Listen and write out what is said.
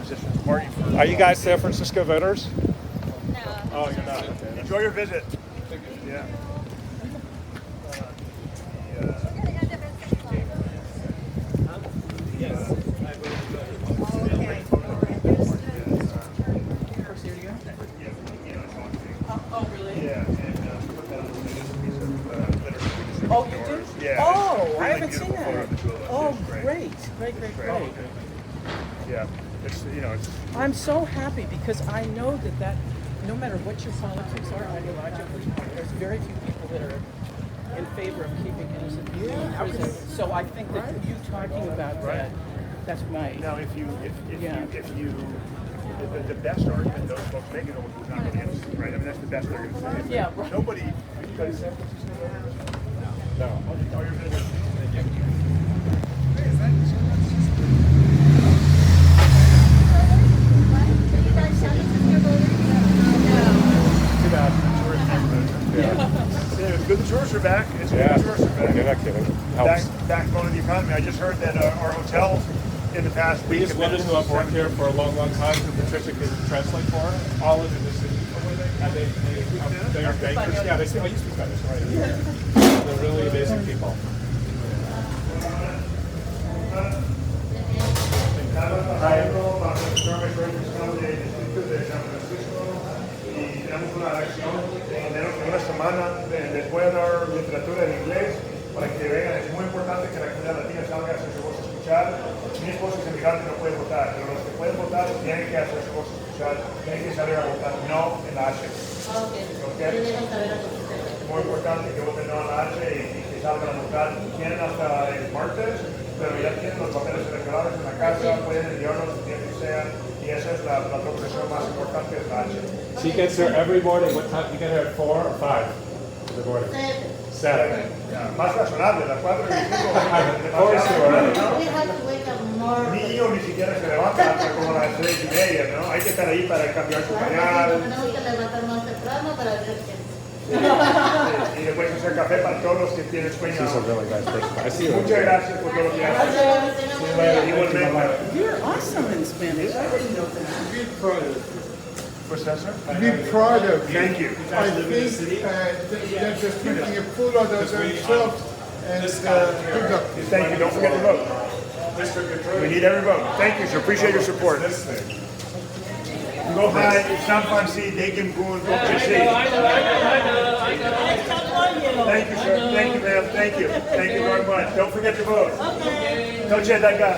positions party for. Are you guys San Francisco voters? No. Oh, you're not. Okay. Enjoy your visit. Yeah. Oh, really? Yeah, and put that on the piece of literature. Oh, you do? Yeah. Oh, it's I really haven't seen beautiful photo of the that. two of us. Oh, It's great. Yeah, it's it's I'm so happy because I know that no matter what your politics are ideologically, there's very few people that are in favor of keeping innocent people in prison. So I think that you talking about that, that's my. now if you Yeah. the best argument those folks make is almost who's not really innocent, right? I mean that's the best they're going to say. It's Yeah, like, right. Nobody because San Francisco voters. No. Oh, you're visit. Too bad. Yeah, it's good the tourists are back. It's good Yeah. the tourists are back. You're not kidding. Helps. Backbone of the economy. I just heard that our hotel in the past week. These women who have worked here for a long, long time, who Patricia can translate for, all live in the city. And they are bankers. Yeah, they speak, you speak Spanish, right? They're really amazing people. Trabajando bajo el programa de proyección del distrito de San Francisco y tenemos una acción en menos de una semana. Les voy a dar literatura en inglés para que vean. Es muy importante que la comunidad latina salga a hacer su voz escuchar. Mi esposa es inmigrante, no puede votar, pero los que pueden votar tienen que hacer su voz escuchar, tienen que salir a votar no en la H. ¿Ok? Muy importante que voten no en la H y que salgan a votar. Tienen hasta el martes, pero ya tienen los papeles electorales en la casa, pueden enviarlos el día que sea, y esa es la profesión más importante, es la H. She gets here every morning. What time? You get here at 4 or 5 in the morning? 7. Ya, más razonable, las 4 y 5. Of course you are. Mi niño ni siquiera se levanta hasta como las 3:30, ¿no? Hay que estar ahí para cambiar su pañal. Y después hacer café para todos los que tienen sueño. She's a really nice person. I see her. Muchas gracias por todo lo que haces. Igualmente. You're awesome in Spanish. I didn't know that. What's that, sir? Be proud of you. Thank you. I think they're just taking a photo of themselves and productive. Thank you. Don't forget to vote. We need every vote. Thank you, sir. Appreciate your support. Go high, San Francisco, Deacon Boone, go to see. Thank you, sir. Thank you, ma'am. Thank you. Thank you very much. Don't forget to vote. Don't you that guy?